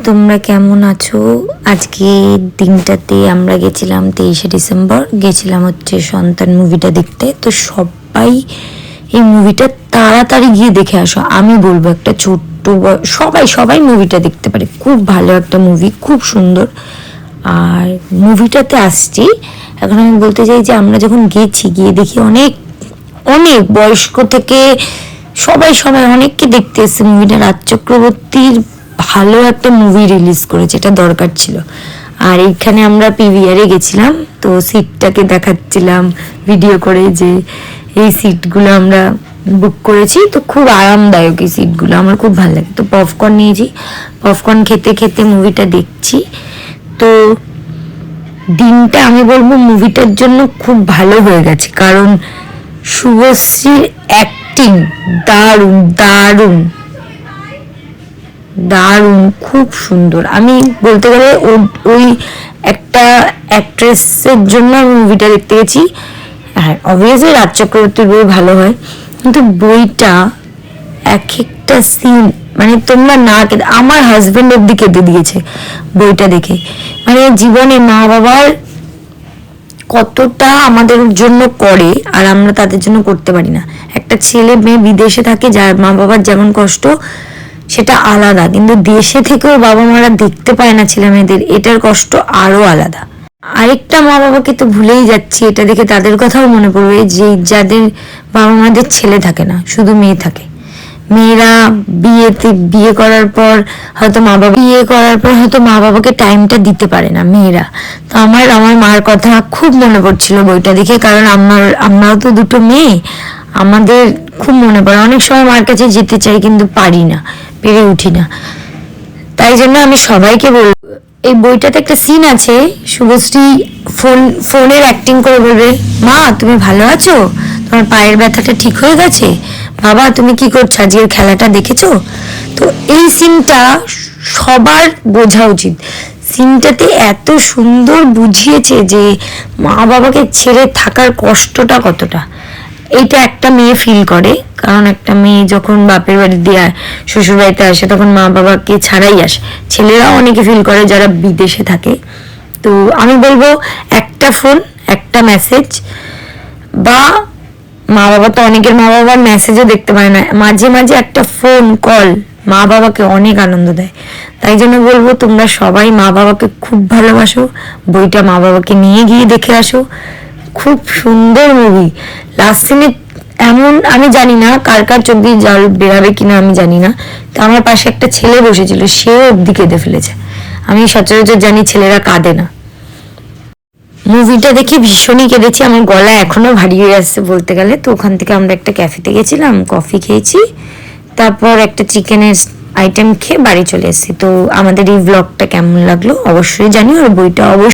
তোমরা কেমন আছো? আজকে দিনটাতে আমরা গেছিলাম 23শে ডিসেম্বর, গেছিলাম হচ্ছে সন্তান মুভিটা দেখতে। তো সবাই এই মুভিটা তাড়াতাড়ি গিয়ে দেখে আসো। আমি বলবো একটা ছোট্ট সবাই সবাই মুভিটা দেখতে পারে, খুব ভালো একটা মুভি, খুব সুন্দর। আর মুভিটাতে আসছি এখন আমি বলতে চাই যে আমরা যখন গেছি, গিয়ে দেখি অনেক অনেক বয়স্ক থেকে সবাই সবাই অনেককে দেখতে এসছে মুভিটা। রাজ চক্রবর্তীর ভালো একটা মুভি রিলিজ করেছে, এটা দরকার ছিল। আর এইখানে আমরা পিভিআরে গেছিলাম, তো সিটটাকে দেখাচ্ছিলাম ভিডিও করে যে এই সিটগুলো আমরা বুক করেছি, তো খুব আরামদায়ক এই সিটগুলো, আমার খুব ভালো লাগে। তো পপকর্ন নিয়েছি, পপকর্ন খেতে খেতে মুভিটা দেখছি। তো দিনটা আমি বলবো মুভিটার জন্য খুব ভালো হয়ে গেছে, কারণ শুভশ্রীর অ্যাক্টিং দারুণ দারুণ দারুণ, খুব সুন্দর। আমি বলতে গেলে ওই একটা অ্যাক্ট্রেসের জন্য আমি মুভিটা দেখতে গেছি। হ্যাঁ, অবভিয়াসলি রাজ চক্রবর্তীর বই ভালো হয়, কিন্তু বইটা এক একটা সিন মানে তোমরা না কেঁদে, আমার হাজবেন্ড অব্দি কেঁদে দিয়েছে বইটা দেখে। মানে জীবনে মা বাবার কতটা আমাদের জন্য করে আর আমরা তাদের জন্য করতে পারি না। একটা ছেলে মেয়ে বিদেশে থাকে, যার মা বাবার যেমন কষ্ট সেটা আলাদা, কিন্তু দেশে থেকেও বাবা মারা দেখতে পায় না ছেলে মেয়েদের, এটার কষ্ট আরো আলাদা। আরেকটা মা বাবাকে তো ভুলেই যাচ্ছি, এটা দেখে তাদের কথাও মনে পড়বে যে যাদের বাবা মাদের ছেলে থাকে না, শুধু মেয়ে থাকে। মেয়েরা বিয়ে করার পর হয়তো মা বাবাকে টাইমটা দিতে পারে না মেয়েরা। তো আমার মার কথা খুব মনে পড়ছিল বইটা দেখে, কারণ আমরাও তো দুটো মেয়ে, আমাদের খুব মনে পড়ে। অনেক সময় মার কাছে যেতে চাই কিন্তু পারি না, পেরে উঠি না। তাই জন্য আমি সবাইকে বলবো, এই বইটাতে একটা সিন আছে, শুভশ্রী ফোনের অ্যাক্টিং করে বলবে, মা তুমি ভালো আছো, তোমার পায়ের ব্যথাটা ঠিক হয়ে গেছে, বাবা তুমি কি করছো, আজকের খেলাটা দেখেছো? তো এই সিনটা সবার বোঝা উচিত। সিনটাতে এত সুন্দর বুঝিয়েছে যে মা বাবাকে ছেড়ে থাকার কষ্টটা কতটা, এইটা একটা মেয়ে ফিল করে। কারণ একটা মেয়ে যখন বাপের বাড়ি দিয়ে শ্বশুর বাড়িতে আসে তখন মা বাবাকে ছাড়াই আসে। ছেলেরাও অনেকে ফিল করে যারা বিদেশে থাকে। তো আমি বলবো একটা ফোন, একটা মেসেজ, বা মা বাবা তো অনেকের মা বাবার মেসেজও দেখতে পারে না, মাঝে মাঝে একটা ফোন কল মা বাবাকে অনেক আনন্দ দেয়। তাই জন্য বলবো তোমরা সবাই মা বাবাকে খুব ভালোবাসো, বইটা মা বাবাকে নিয়ে গিয়ে দেখে আসো। খুব সুন্দর মুভি। লাস্ট সিনে এমন, আমি জানি না কার কার চোখ দিয়ে জল বেরাবে কিনা আমি জানি না, তো আমার পাশে একটা ছেলে বসেছিল, সেও অব্দি কেঁদে ফেলেছে। আমি সচরাচর জানি ছেলেরা কাঁদে না। মুভিটা দেখে ভীষণই কেঁদেছি, আমার গলা এখনো ভারী হয়ে আসছে বলতে গেলে। তো ওখান থেকে আমরা একটা ক্যাফেতে গেছিলাম, কফি খেয়েছি, তারপর একটা চিকেনের আইটেম খেয়ে বাড়ি চলে এসেছি। তো আমাদের এই ব্লগটা কেমন লাগলো অবশ্যই জানিও, আর বইটা অবশ্যই